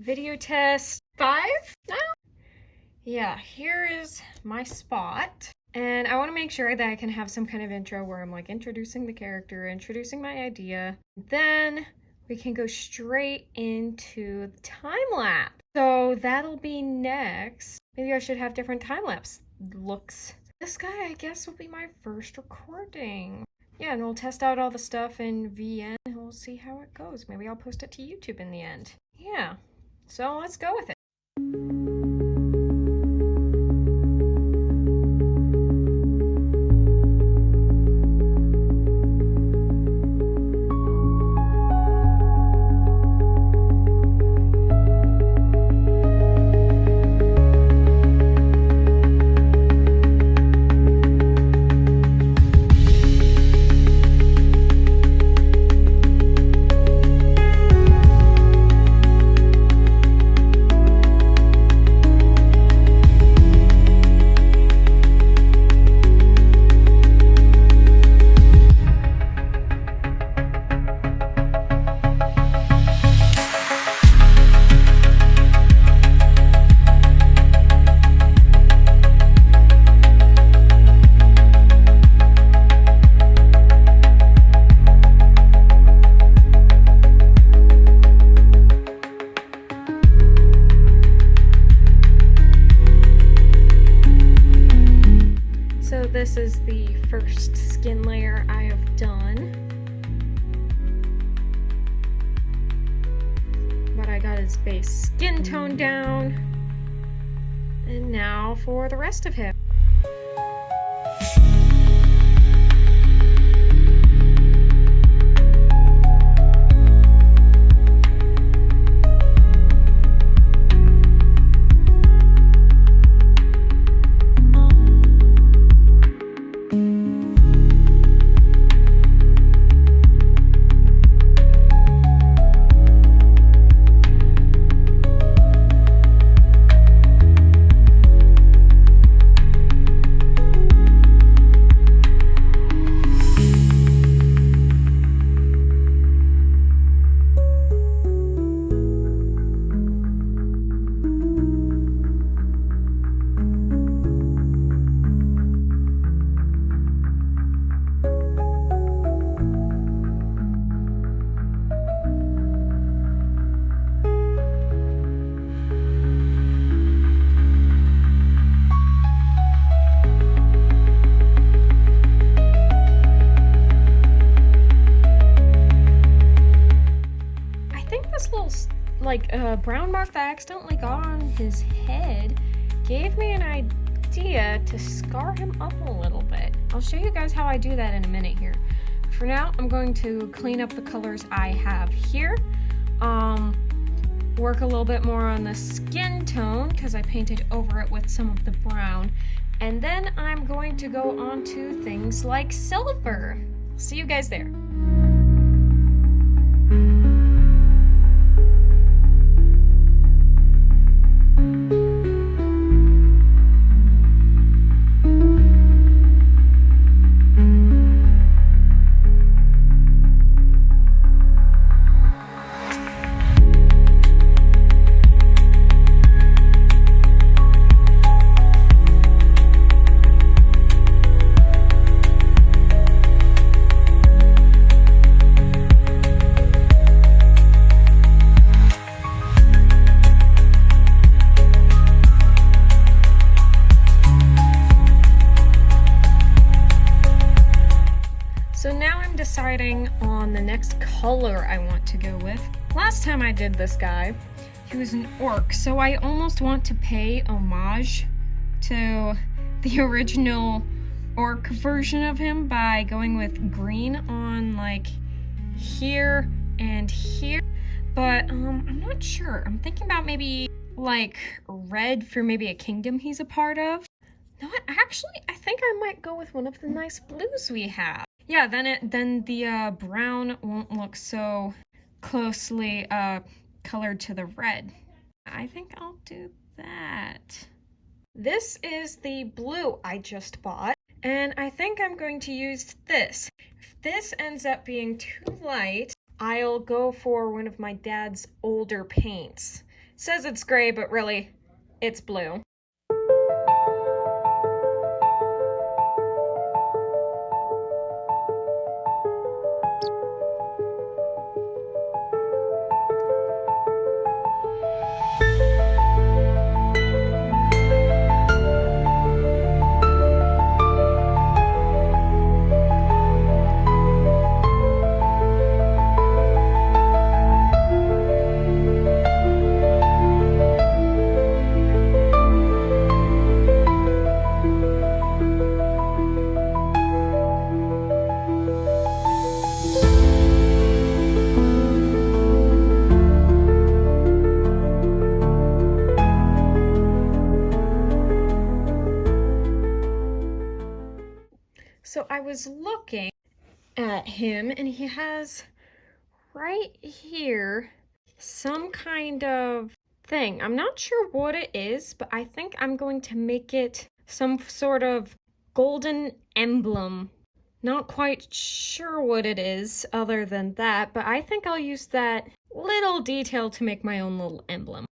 Video test 5 now? Yeah, here is my spot. And I want to make sure that I can have some kind of intro where I'm like introducing the character, introducing my idea. Then we can go straight into the time lapse. So that'll be next. Maybe I should have different time lapse looks. This guy, I guess, will be my first recording. Yeah, and we'll test out all the stuff in VN and we'll see how it goes. Maybe I'll post it to YouTube in the end. Yeah, so let's go with it. This is the first skin layer I have done. But I got his base skin tone down. And now for the rest of him. Brown mark that I accidentally got on his head gave me an idea to scar him up a little bit. I'll show you guys how I do that in a minute here. For now, I'm going to clean up the colors I have here. Work a little bit more on the skin tone because I painted over it with some of the brown. And then I'm going to go on to things like silver. See you guys there. Deciding on the next color I want to go with. Last time I did this guy, he was an orc, so I almost want to pay homage to the original orc version of him by going with green on like here and here, but I'm not sure. I'm thinking about maybe like red for maybe a kingdom he's a part of. No, actually, I think I might go with one of the nice blues we have. Yeah, then the brown won't look so closely colored to the red. I think I'll do that. This is the blue I just bought, and I think I'm going to use this. If this ends up being too light, I'll go for one of my dad's older paints. says it's gray, but really it's blue. So I was looking at him and he has right here some kind of thing. I'm not sure what it is, but I think I'm going to make it some sort of golden emblem. Not quite sure what it is other than that, but I think I'll use that little detail to make my own little emblem.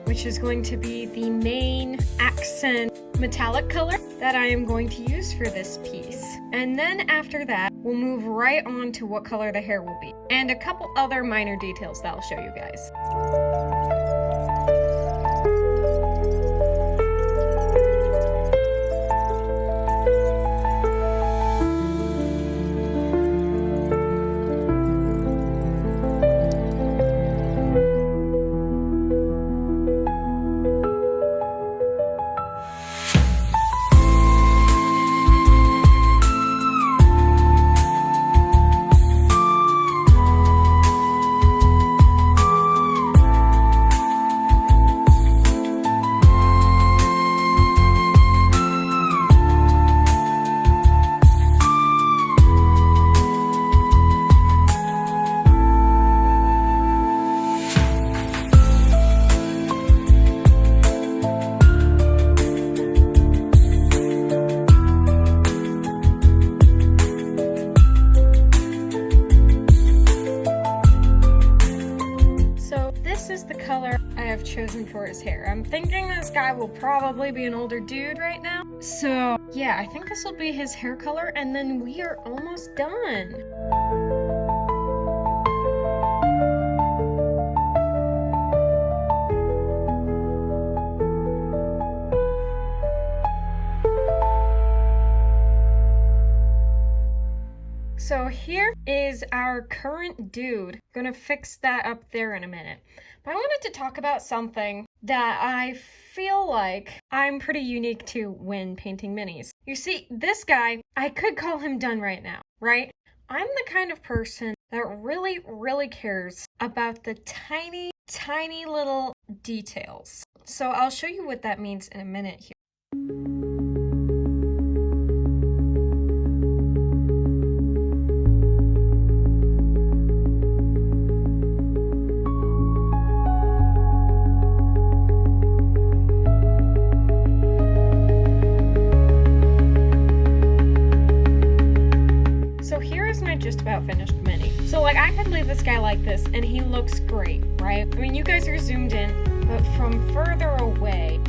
Which is going to be the main accent metallic color that I am going to use for this piece. And then after that, we'll move right on to what color the hair will be, and a couple other minor details that I'll show you guys. Chosen for his hair. I'm thinking this guy will probably be an older dude right now. So yeah, I think this will be his hair color, and then we are almost done. So here is our current dude. I'm gonna fix that up there in a minute. But I wanted to talk about something that I feel like I'm pretty unique to when painting minis. You see, this guy, I could call him done right now, right? I'm the kind of person that really, really cares about the tiny, tiny little details. So I'll show you what that means in a minute here. Just about finished mini. So like I could leave this guy like this and he looks great, right? I mean, you guys are zoomed in, but from further away,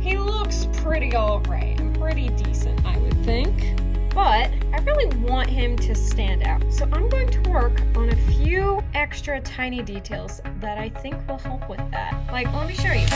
he looks pretty alright and pretty decent, I would think. But I really want him to stand out. So I'm going to work on a few extra tiny details that I think will help with that. Like, let me show you.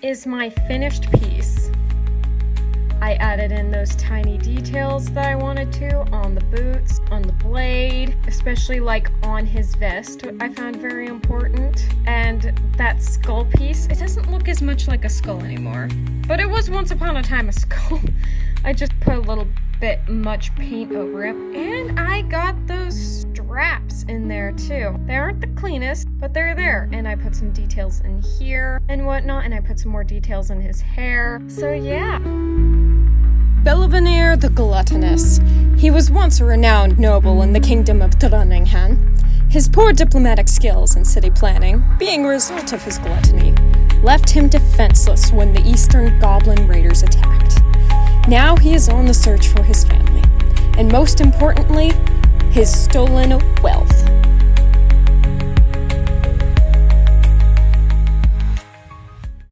is my finished piece. I added in those tiny details that I wanted to on the boots, on the blade, especially like on his vest, I found very important. And that skull piece, it doesn't look as much like a skull anymore, but it was once upon a time a skull. I just put a little bit much paint over it. And I got those straps in there too. They aren't the cleanest, but they're there. And I put some details in here and whatnot, and I put some more details in his hair. So yeah. Belvanir the Gluttonous. He was once a renowned noble in the kingdom of Dronningham. His poor diplomatic skills and city planning, being a result of his gluttony, left him defenseless when the Eastern Goblin Raiders attacked. Now he is on the search for his family, and most importantly, his stolen wealth.